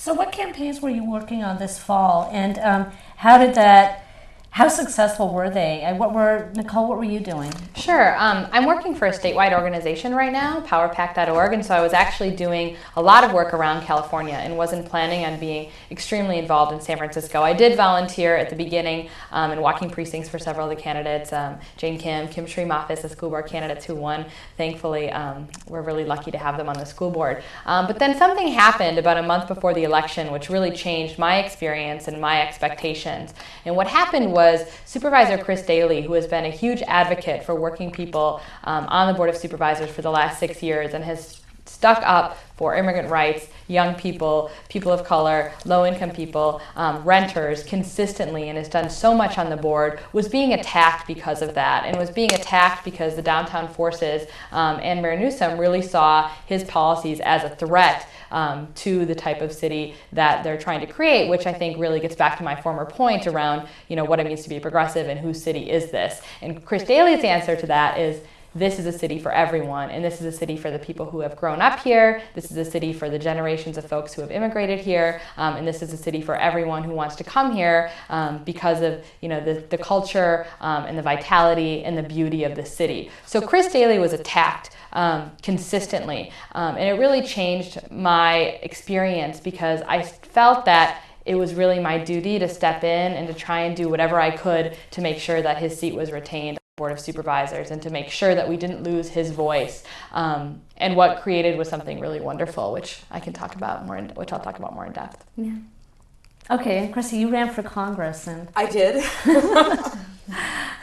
So what campaigns were you working on this fall, and how successful were they? Nicole, what were you doing? Sure. I'm working for a statewide organization right now, powerpack.org, and so I was actually doing a lot of work around California and wasn't planning on being extremely involved in San Francisco. I did volunteer at the beginning in walking precincts for several of the candidates, Jane Kim Shree-Mathis, the school board candidates who won. Thankfully, we're really lucky to have them on the school board. But then something happened about a month before the election which really changed my experience and my expectations. And what happened was Supervisor Chris Daly, who has been a huge advocate for working people on the Board of Supervisors for the last 6 years and has stuck up for immigrant rights, young people, people of color, low-income people, renters consistently, and has done so much on the board, was being attacked because of that, and was being attacked because the downtown forces and Mayor Newsom really saw his policies as a threat to the type of city that they're trying to create, which I think really gets back to my former point around, what it means to be progressive and whose city is this. And Chris Daly's answer to that is, this is a city for everyone, and this is a city for the people who have grown up here. This is a city for the generations of folks who have immigrated here, and this is a city for everyone who wants to come here because of the culture and the vitality and the beauty of the city. So Chris Daly was attacked consistently, and it really changed my experience because I felt that it was really my duty to step in and to try and do whatever I could to make sure that his seat was retained. Board of Supervisors, and to make sure that we didn't lose his voice. And what created was something really wonderful, which I can talk about more, which I'll talk about more in depth. Yeah. Okay, and Krissy, you ran for Congress, and I did.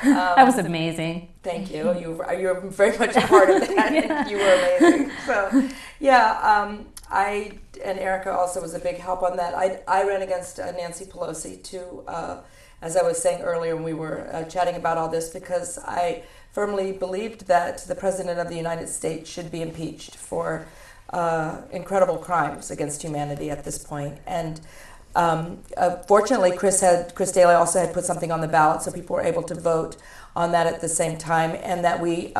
That was amazing. Thank you. You were very much a part of that. Yeah. You were amazing. So, yeah. I and Erika also was a big help on that. I ran against Nancy Pelosi to. As I was saying earlier when we were chatting about all this, because I firmly believed that the President of the United States should be impeached for incredible crimes against humanity at this point. And fortunately, Chris Daly also had put something on the ballot, so people were able to vote on that at the same time, and that we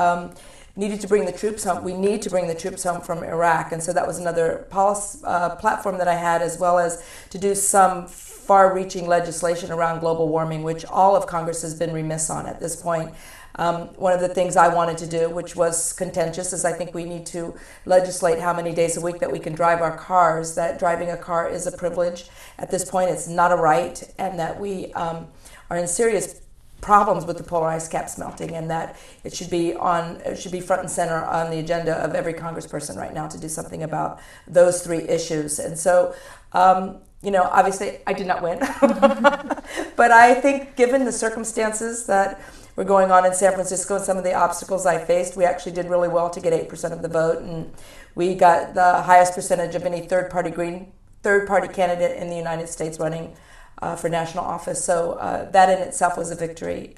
needed to bring the troops home. We need to bring the troops home from Iraq, and so that was another policy, platform that I had, as well as to do some far-reaching legislation around global warming, which all of Congress has been remiss on at this point. One of the things I wanted to do, which was contentious, is I think we need to legislate how many days a week that we can drive our cars, that driving a car is a privilege. At this point, it's not a right, and that we are in serious problems with the polar ice caps melting, and that it should be front and center on the agenda of every congressperson right now to do something about those three issues. And so, obviously I did not win, but I think given the circumstances that were going on in San Francisco and some of the obstacles I faced, we actually did really well to get 8% of the vote, and we got the highest percentage of any third-party candidate in the United States running for national office. So that in itself was a victory.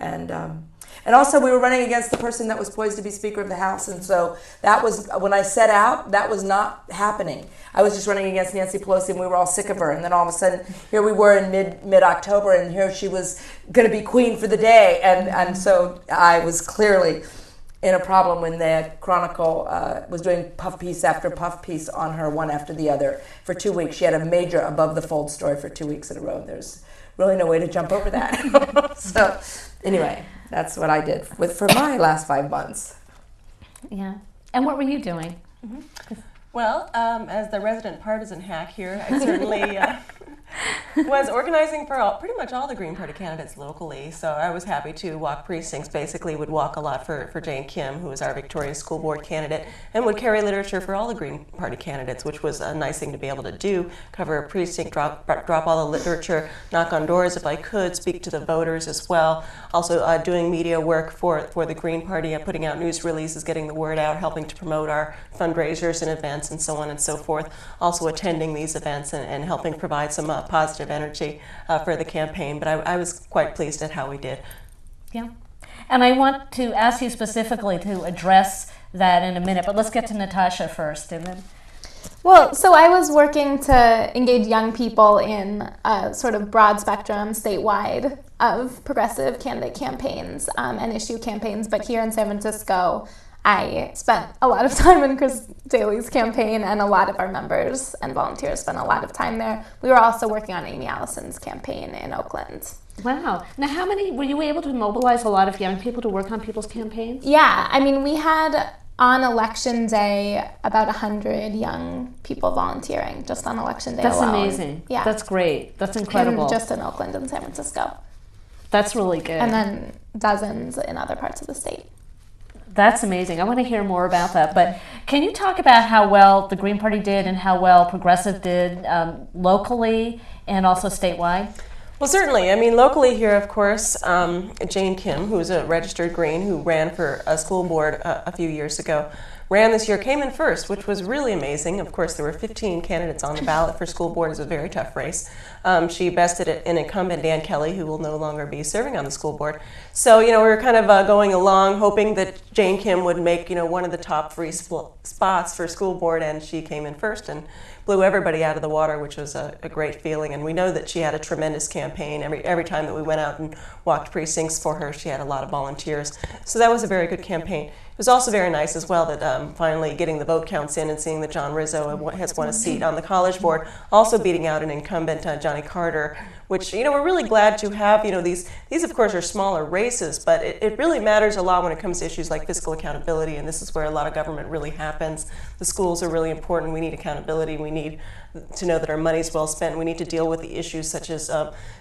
And also we were running against the person that was poised to be Speaker of the House. And so that was, when I set out, that was not happening. I was just running against Nancy Pelosi, and we were all sick of her. And then all of a sudden, here we were in mid-October, and here she was going to be queen for the day. And so I was clearly in a problem when the Chronicle was doing puff piece after puff piece on her, one after the other, for 2 weeks. She had a major above-the-fold story for 2 weeks in a row. There's really no way to jump over that. So anyway, that's what I did for my last 5 months. Yeah. And what were you doing? Mm-hmm. Well, as the resident partisan hack here, I certainly was organizing for pretty much all the Green Party candidates locally, so I was happy to walk precincts. Basically would walk a lot for Jane Kim, who was our victorious school board candidate, and would carry literature for all the Green Party candidates, which was a nice thing to be able to do. Cover a precinct, drop all the literature, knock on doors if I could, speak to the voters as well. Also doing media work for the Green Party, putting out news releases, getting the word out, helping to promote our fundraisers and events and so on and so forth. Also attending these events and helping provide some positive energy for the campaign. But I was quite pleased at how we did. Yeah. And I want to ask you specifically to address that in a minute, but let's get to Natasha first. And then. Well, so I was working to engage young people in a sort of broad spectrum statewide of progressive candidate campaigns and issue campaigns. But here in San Francisco, I spent a lot of time in Chris Daly's campaign, and a lot of our members and volunteers spent a lot of time there. We were also working on Amy Allison's campaign in Oakland. Wow. Now, were you able to mobilize a lot of young people to work on people's campaigns? Yeah, I mean, we had on election day about 100 young people volunteering just on election day alone. That's amazing. Yeah. That's great. That's incredible. And just in Oakland and San Francisco. That's really good. And then dozens in other parts of the state. That's amazing. I want to hear more about that. But can you talk about how well the Green Party did and how well Progressive did locally and also statewide? Well, certainly. I mean, locally here, of course, Jane Kim, who's a registered Green who ran for a school board a few years ago, ran this year, came in first, which was really amazing. Of course, there were 15 candidates on the ballot for school board. It was a very tough race. She bested an incumbent, Dan Kelly, who will no longer be serving on the school board. So, we were kind of going along, hoping that Jane Kim would make, one of the top 3 spots for school board, and she came in first and blew everybody out of the water, which was a great feeling. And we know that she had a tremendous campaign. Every time that we went out and walked precincts for her, she had a lot of volunteers. So that was a very good campaign. It was also very nice as well that finally getting the vote counts in and seeing that John Rizzo has won a seat on the college board, also beating out an incumbent, Johnny Carter, which, we're really glad to have, these of course are smaller races, but it really matters a lot when it comes to issues like fiscal accountability, and this is where a lot of government really happens. The schools are really important. We need accountability. We need to know that our money is well spent. We need to deal with the issues such as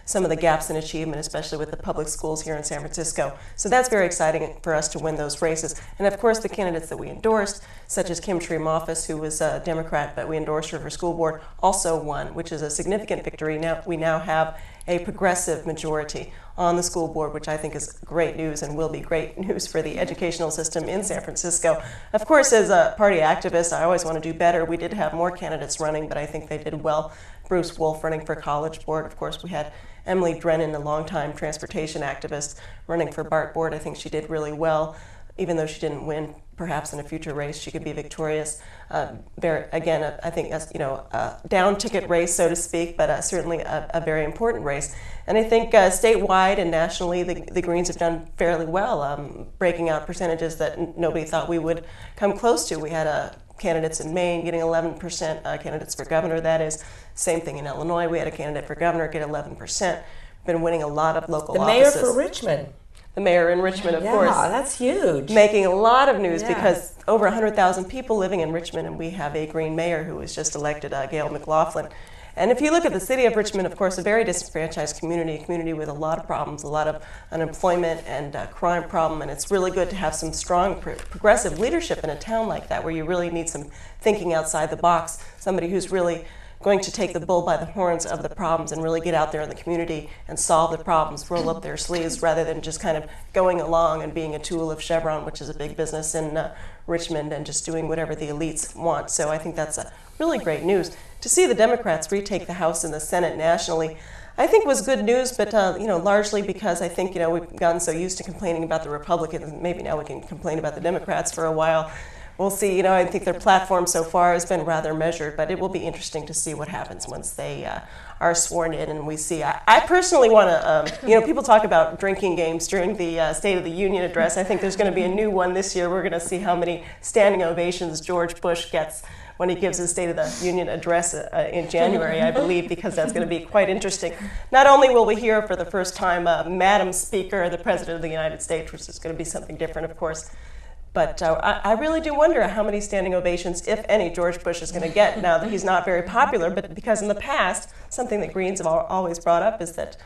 some of the gaps in achievement, especially with the public schools here in San Francisco. So that's very exciting for us to win those races. And of course, the candidates that we endorsed, such as Kim Tree-Moffis, who was a Democrat, but we endorsed her for school board, also won, which is a significant victory. Now we now have a progressive majority on the school board, which I think is great news and will be great news for the educational system in San Francisco. Of course, as a party activist, I always want to do better. We did have more candidates running, but I think they did well. Bruce Wolf running for college board. Of course, we had Emily Drennan, a longtime transportation activist, running for BART board. I think she did really well. Even though she didn't win, perhaps in a future race she could be victorious. Again, I think a down ticket race, so to speak, but certainly a very important race. And I think statewide and nationally, the Greens have done fairly well, breaking out percentages that nobody thought we would come close to. We had candidates in Maine getting 11%, candidates for governor, that is. Same thing in Illinois. We had a candidate for governor get 11%. Been winning a lot of local offices. The mayor for Richmond. The mayor in Richmond, of course. Yeah, that's huge. Making a lot of news because over 100,000 people living in Richmond, and we have a Green mayor who was just elected, Gail McLaughlin. And if you look at the city of Richmond, of course, a very disenfranchised community, a community with a lot of problems, a lot of unemployment and crime problem, and it's really good to have some strong progressive leadership in a town like that where you really need some thinking outside the box, somebody who's really going to take the bull by the horns of the problems and really get out there in the community and solve the problems, roll up their sleeves rather than just kind of going along and being a tool of Chevron, which is a big business in Richmond, and just doing whatever the elites want. So I think that's a really great news. To see the Democrats retake the House and the Senate nationally, I think was good news, but largely because I think we've gotten so used to complaining about the Republicans, maybe now we can complain about the Democrats for a while. We'll see. I think their platform so far has been rather measured, but it will be interesting to see what happens once they are sworn in and we see. I personally want to, people talk about drinking games during the State of the Union address. I think there's going to be a new one this year. We're going to see how many standing ovations George Bush gets when he gives his State of the Union address in January, I believe, because that's going to be quite interesting. Not only will we hear for the first time Madam Speaker, the President of the United States, which is going to be something different, of course, but I really do wonder how many standing ovations, if any, George Bush is going to get now that he's not very popular. But because in the past, something that Greens have always brought up is that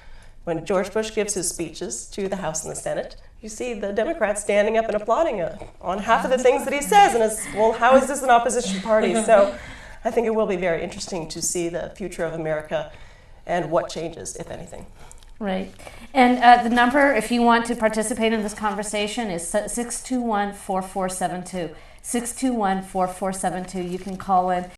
when George Bush gives his speeches to the House and the Senate, you see the Democrats standing up and applauding on half of the things that he says. And it's, well, how is this an opposition party? So I think it will be very interesting to see the future of America and what changes, if anything. Right. And the number, if you want to participate in this conversation, is 621-4472. 621-4472. You can call in.